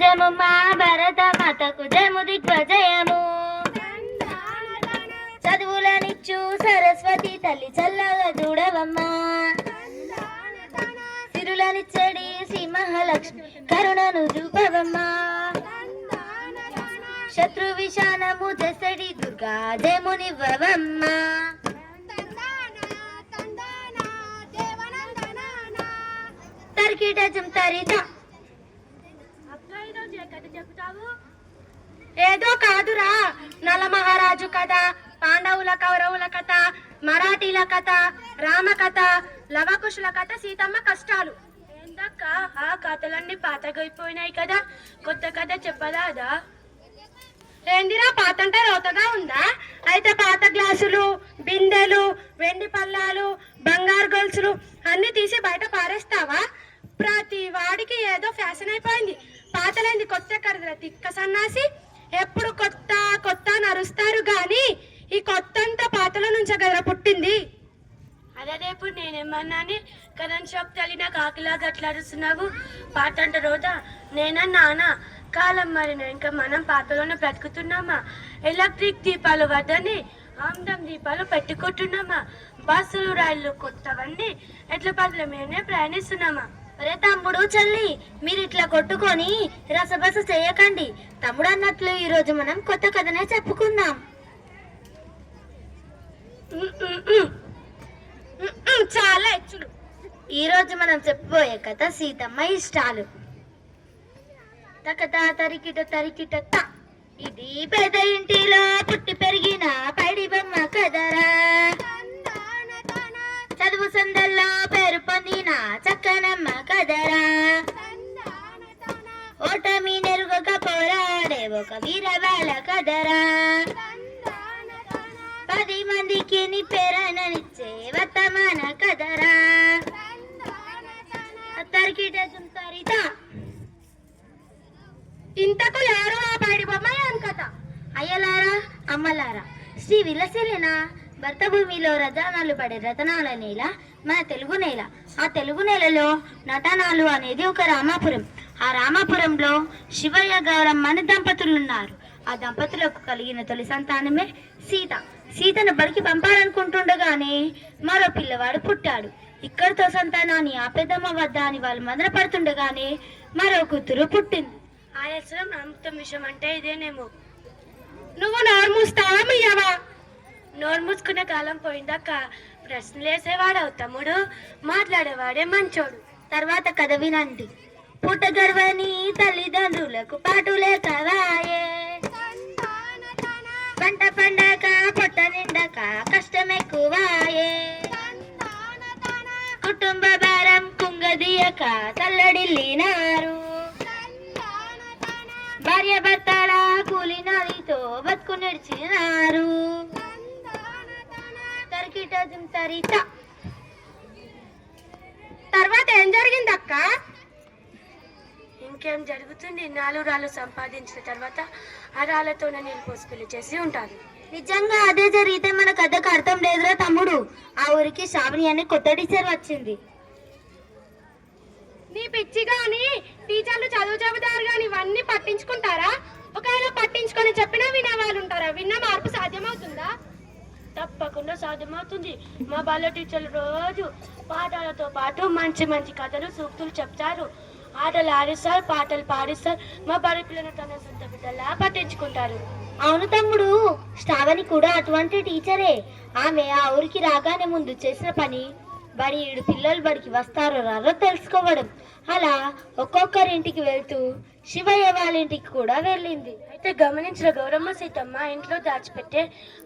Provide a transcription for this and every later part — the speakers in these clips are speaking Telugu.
పూజ్యము మా భరత మాతకు జయము దిగ్వజయము. చదువులనిచ్చు సరస్వతి తల్లి చల్లగా చూడవమ్మా. సిరులనిచ్చడి శ్రీ మహాలక్ష్మి కరుణను చూపవమ్మా. శత్రు విషానము చేసడి దుర్గా జయమునివ్వవమ్మా. తరికిటజం తరిత ఏదో కాదురా, నల మహారాజు కథ, పాండవుల కౌరవుల కథ, మరాఠీల కథ, రామ కథ, లవకుశుల కథ, సీతమ్మ కష్టాలు. ఏందక్క ఆ కథలన్నీ పాతగైపోయినాయి కదా, కొత్త కథ చెప్పదాదా? ఏందిరా పాతంటే రోతగా ఉందా? అయితే పాత గ్లాసులు, బిందెలు, వెండి పల్లాలు, బంగారు గొలుసులు అన్ని తీసి బయట పారేస్తావా? ప్రతి వాడికి ఏదో ఫ్యాషన్ అయిపోయింది. పాతలైంది కొత్త కరదురా తిక్క సన్నాసి. ఎప్పుడు కొత్త కొత్త నరుస్తారు గాని ఈ కొత్త అంతా పాతల నుంచే కదరా పుట్టింది. అదే ఇప్పుడు నేనేమన్నాని కరెంట్ షాప్ తల్లి నాకు ఆకిలాగా అట్లా అరుస్తున్నావు. పాత అంటే రోజా నేనా నానా కాలం మారిన ఇంకా మనం పాతలోనే బ్రతుకుతున్నామా? ఎలక్ట్రిక్ దీపాలు వద్దని ఆమ్దం దీపాలు పెట్టుకుంటున్నామా? బస్సులు రైళ్లు కొత్తవన్నీ ఎట్ల పట్ల మేమే ప్రయాణిస్తున్నామా? అరే తమ్ముడు చెల్లి, మీరు ఇట్లా కొట్టుకొని రసబస చేయకండి. తమ్ముడు అన్నట్లు ఈ రోజు మనం కొత్త కథనే చెప్పుకుందాం. చాలా హెచ్చులు. ఈ రోజు మనం చెప్పబోయే కథ సీతమ్మ ఇష్టాలు. తకత తరికిట తరికిట త. ఇది పెద్ద ఇంటిలో పుట్టి పెరిగిన పైడి బొమ్మ కదరా. చదువు సందల్లో పేరు పొందిన చక్కనమ్మ కదరా. ఓటమి నెరుగక పోరాడే ఒక వీరవాళ్ళ కదరా. 10 మందికి నీ పేరననిచ్చే వర్తమాన కదరా. తరికిట తరిత. ఇంతకు ఎవరు ఆ పైడి బొమ్మ అని కథ. అయ్యలారా అమ్మలారా, శ్రీ విలసిల్లిన భర్త భూమిలో రతనాలు పడే రతనాల నేల మన తెలుగు నేల. ఆ తెలుగు నేలలో నటనాలు అనేది ఒక రామాపురం. ఆ రామాపురంలో శివయ్య గౌరమ్మ అనే దంపతులున్నారు. ఆ దంపతులకు కలిగిన తొలి సంతానమే సీత. సీతను బడికి పంపాలనుకుంటుండగానే మరో పిల్లవాడు పుట్టాడు. ఇక్కడితో సంతానాన్ని ఆపేదమ్మ వద్ద అని వాళ్ళు మదన పడుతుండగానే మరో కూతురు పుట్టింది. ఆలస్యం అమృతం విషయం అంటే ఇదేనేమో. నువ్వు నోరు మూస్తావా మీయవా? నోరు మూసుకునే కాలం పోయిందాక ప్రశ్నలు వేసేవాడవు తమ్ముడు, మాట్లాడేవాడే మంచోడు. తర్వాత కథ వినండి. పుట్ట గర్వని తల్లిదండ్రులకు పాటు లేకవాయే. పంట పండక పొట్ట నిండక కష్టం ఎక్కువాయే. కుటుంబ భారం కుంగదీయక తల్లడిల్లినారు. భార్య భర్తల కూలినాలితో బతుకు నడిచినారు. తరిత. తర్వాత ఏం జరిగింది అక్క? ఇంకేం జరుగుతుంది? 4 రాళ్ళు సంపాదించిన తర్వాత ఆ రాళ్లతోనే నీళ్ళు పోసి పెళ్లి చేసి ఉంటారు. నిజంగా అదే జరిగితే మన కథకు అర్థం లేదురా తమ్ముడు. ఆ ఊరికి శ్రావణి అనే కొత్త టీచర్ వచ్చింది. నీ పిచ్చి గాని టీచర్లు చదువు చెబుతారు గాని ఇవన్నీ పట్టించుకుంటారా? ఒకవేళ పట్టించుకొని చెప్పినా వినే వాళ్ళు ఉంటారా? విన్న మార్పు సాధ్యమవుతుందా? తప్పకుండా సాధ్యమవుతుంది. మా బాల టీచర్లు రోజు పాఠాలతో పాటు మంచి మంచి కథలు సూక్తులు చెప్తారు. ఆటలు ఆడిస్తారు, పాటలు పాడిస్తారు. మా బడి పిల్లలు తన సొంత బిడ్డలా పట్టించుకుంటారు. అవును తమ్ముడు, శ్రావణి కూడా అటువంటి టీచరే. ఆమె ఆ ఊరికి రాగానే ముందు చేసిన పని బడి 7 పిల్లలు బడికి వస్తారో రారో తెలుసుకోవడం. అలా ఒక్కొక్కరింటికి వెళ్తూ శివయ్య వాళ్ళ ఇంటికి కూడా వెళ్ళింది. అయితే గమనించిన గౌరమ్మ సీతమ్మ ఇంట్లో దాచిపెట్టే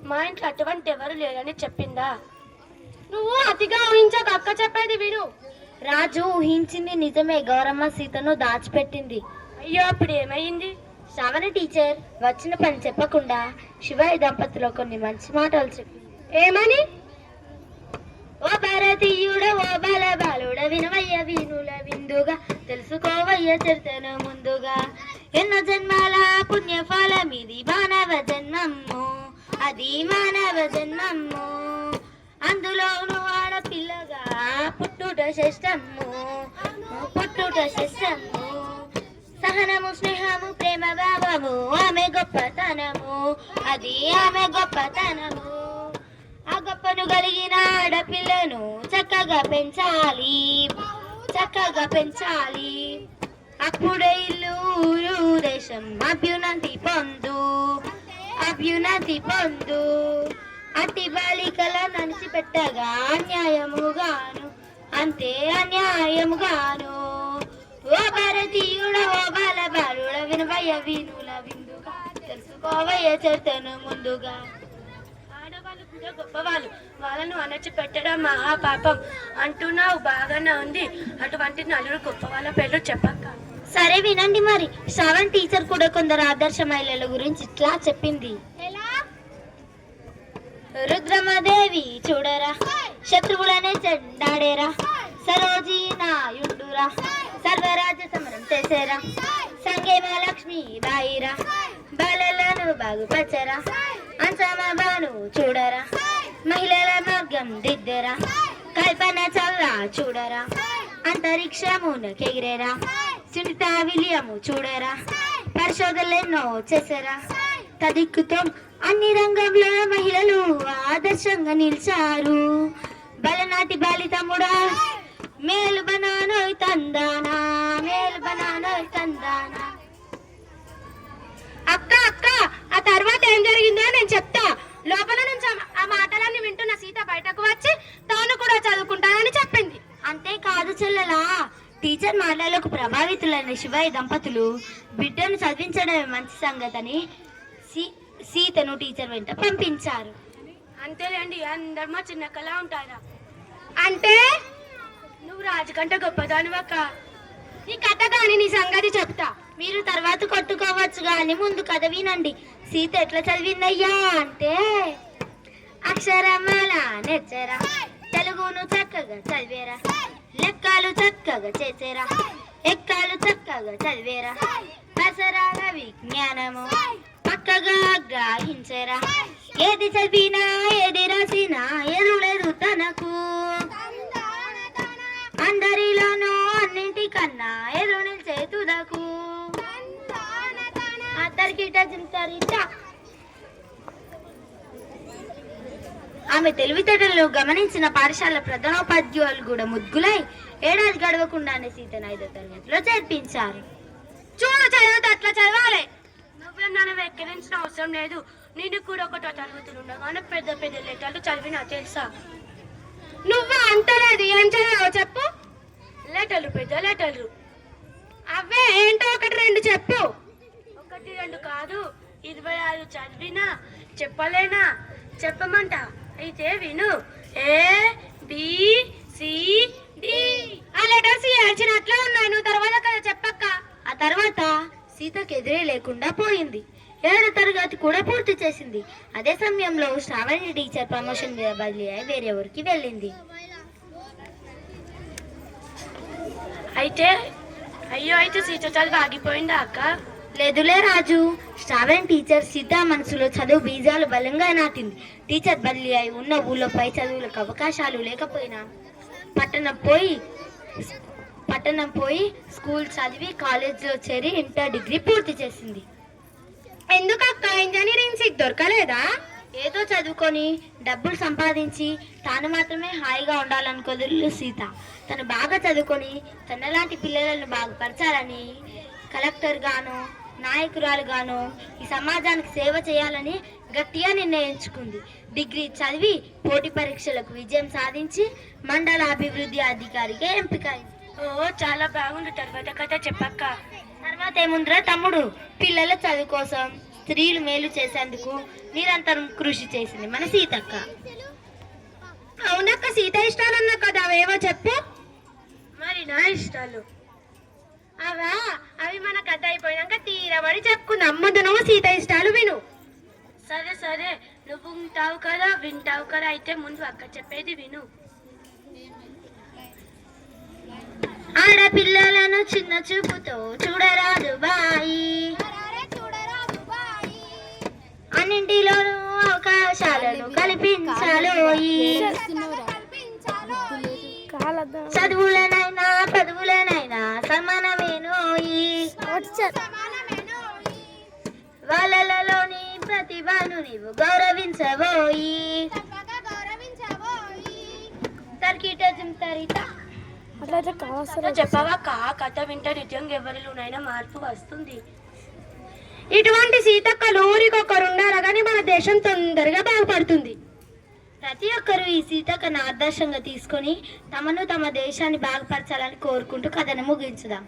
మా ఇంట్లో అటువంటి ఎవరు లేరని చెప్పిందా? నువ్వు అతిగా ఊహించక అక్క చెప్పేది విను. రాజు ఊహించింది నిజమే. గౌరమ్మ సీతను దాచిపెట్టింది. అయ్యో అప్పుడు ఏమైంది? శ్రావణి టీచర్ వచ్చిన పని చెప్పకుండా శివయ్య దంపతులు కొన్ని మంచి మాటలు చెప్పింది. ఏమని? ఓ భారతీయుడ ఓ బాల బాలుడ వినవయ్య వినుల విందుగా తెలుసుకోవయ్య చరితను ముందుగా. ఎన్నో జన్మాల పుణ్యఫలమిది మానవ జన్మము, అది మానవ జన్మము. అందులోను ఆడపిల్లగా పుట్టుట శ్రేష్టము, పుట్టుట శ్రేష్టము. సహనము ధైర్యము స్నేహము ప్రేమ భావము ఆమె గొప్పతనము, అది ఆమె గొప్పతనము. ఆ గొప్పను కలిగిన ఆడపిల్లను చక్కగా పెంచాలి, చక్కగా పెంచాలి. అప్పుడే ఇల్లు ఊరు దేశం అభ్యున్నతి పొందు, అభ్యున్నతి పొందు. అతి బాలికల నడిచిపెట్టగా అన్యాయముగాను, అంతే అన్యాయముగాను. ఓ భారతీయుడ ఓ బాల బాలుడ వినవయ్య వినుల విందుగా, తెలుసుకోవయ్య చరితను ముందుగా. ఆడవాళ్ళు కూడా గొప్పవాళ్ళు, వాళ్ళను అణచిపెట్టడం మహాపాపం అంటున్నావు, బాగానే ఉంది. అటువంటి నలుగురు గొప్ప వాళ్ళ పేర్లు చెప్పక్క. సరే వినండి మరి. శ్రావణ్ టీచర్ కూడా కొందరు ఆదర్శ మహిళల గురించి ఇట్లా చెప్పింది. ఎలా? రుద్రమదేవి చూడరా, శత్రువులనే చెండాడేరా, సరోజీ నాయుడురా, సర్వరాజ్య సమరం చేసేరా, సంగేమ లక్ష్మి బాయిరా, బాలలను బాగుపరచరా, అంచమ బాను చూడరా, మహిళల మార్గం దిద్దరా, కల్పన చల్లా చూడరా, అంతరిక్షమునకెగిరేరా, సునీత విలియము చూడరా, పరిశోధనలెన్నో చేసారా. తదిక్కుతో అన్ని రంగంలో మహిళలు ఆదర్శంగా నిలిచారు. బలనాటి బాలి తమ్ముడా మేలు బనానోయ్ తందానా, మేలు బనానోయ్ తందానా. అక్క అక్క, ఆ తర్వాత ఏం జరిగిందో నేను చెప్తా. లోపల నుంచి ఆ మాటలన్నీ వింటున్న సీత బయటకు వచ్చి తాను కూడా చదువుకుంటానని చెప్పింది. అంతేకాదు చెల్లెలా, టీచర్ మాటలకు ప్రభావితులైన శివయ్య దంపతులు బిడ్డను చదివించడమే మంచి సంగతని సీతను టీచర్ వెంట పంపించారు. అంతేలేండి, అందరూ చిన్న కళ ఉంటారా. అంటే నువ్వు రాజు కంటే గొప్పదానివక్క. నీ కథ కానీ నీ సంగతి చెప్తా. మీరు తర్వాత కొట్టుకోవచ్చు కానీ ముందు కథ వినండి. సీత ఎట్లా చదివిందయ్యా అంటే, అక్షరమాల నెచ్చరా, తెలుగును చక్కగా చదివేరా, లెక్కలు చక్కగా చేసేరా, ఎక్కలు చక్కగా చదివేరా, దసరాల విజ్ఞానము పక్కగా గ్రహించరా, ఏది చదివినా ఏది రాసినా ఎదులేదు తనకు, అందరిలోనూ అన్నింటికన్నా ఎదురు నిలిచే తుదకు. ఆమె తెలివితేటలను గమనించిన పాఠశాల ప్రధానోపాధ్యాయులు కూడా ముద్దులై ఏడాది గడవకుండానే సీతను 5వ తరగతిలో చేర్పించారు. చూడు, చదివితే అట్లా చదవాలి. నువ్వేం నన్ను ఎక్కిరించిన అవసరం లేదు. నేను కూడా 1వ తరగతిలో ఉండగానే పెద్ద పెద్ద లెటర్లు చదివినా తెలుసా. నువ్వు అంతలేదు, ఏం చదివావు చెప్పు. లెటర్లు, పెద్ద లెటర్లు. అవే ఏంటో 1 2 చెప్పు. 1 2 కాదు, 25 చదివినా చెప్పలేనా? చెప్పమంట, అయితే విను. A B C D. ఆ లెటర్స్ ఏడ్చినట్లే ఉన్నాయి. నువ్వు తర్వాత కదా చెప్పక్క. ఆ తర్వాత సీతకు ఎదురే లేకుండా పోయింది. 7వ తరగతి కూడా పూర్తి చేసింది. అదే సమయంలో శ్రావణి టీచర్ ప్రమోషన్ మీద బదిలీ అయి వేరే ఊరికి వెళ్ళింది. అయితే సీత చదువు ఆగిపోయిందా అక్క? లేదులే రాజు, శ్రావణి టీచర్ సీత మనసులో చదువు బీజాలు బలంగా నాటింది. టీచర్ బదిలీ అయి ఉన్న ఊళ్ళో పై చదువులకు అవకాశాలు లేకపోయినా పట్టణం పోయి స్కూల్ చదివి కాలేజీలో చేరి ఇంటర్ డిగ్రీ పూర్తి చేసింది. ఎందుకక్క ఇంజనీరింగ్ సీట్ దొరకలేదా? ఏదో చదువుకొని డబ్బులు సంపాదించి తాను మాత్రమే హాయిగా ఉండాలనుకోదు సీత. తను బాగా చదువుకొని తనలాంటి పిల్లలను బాగుపరచాలని, కలెక్టర్ గాను నాయకురాలు గాను ఈ సమాజానికి సేవ చేయాలని గట్టిగా నిర్ణయించుకుంది. డిగ్రీ చదివి పోటీ పరీక్షలకు విజయం సాధించి మండల అభివృద్ధి అధికారిగా ఎంపికైంది. ఓ, చాలా బాగుంది. తర్వాత కథ చెప్పక్క. తర్వాత ఏముందిరా తమ్ముడు, పిల్లల చదువు కోసం స్త్రీలు మేలు చేసేందుకు నిరంతరం కృషి చేసింది మన సీతక్క. అవునక్క, సీత ఇష్టాలన్నా కదా, అవేవో చెప్పు. మరి నా ఇష్టాలు అవి మన కథ అయిపోయినాక తీరబడి చెప్పుకుందాం. ముందు నువ్వు సీత ఇష్టాలు విను. సరే సరే, నువ్వు ఉంటావు కదా, వింటావు కదా. అయితే ముందు అక్క చెప్పేది విను. ఆడపిల్లలను చిన్న చూపుతో చూడరాదు బాయి, అన్నింటిలోనూ అవకాశాలను కల్పించాలోయి, చదువులనైనా పదవులనైనా సమానమేనోయి, వాళ్ళలోని ప్రతిభను నీవు గౌరవించబోయి తర్కిట చింతరిత చెప్పవా కథ వింటే నిజంగా ఎవరిలోనైనా మార్పు వస్తుంది. ఇటువంటి సీతక్కలు ఊరికొకరున్నారా కానీ మన దేశం తొందరగా బాగుపడుతుంది. ప్రతి ఒక్కరూ ఈ సీతక్కను ఆదర్శంగా తీసుకొని తమను తమ దేశాన్ని బాగుపరచాలని కోరుకుంటూ కథను ముగించుదాం.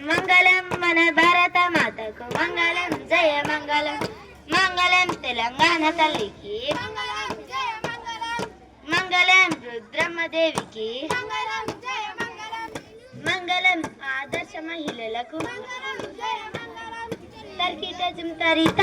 మంగళం మన భారత మాతకు మంగళం, జయ మంగళం, మంగళం తెలంగాణ తల్లికి, మంగళం రుద్రమ్మ దేవికి, మంగళం ఆదర్శ మహిళలకు. తర్కిట చింతరిత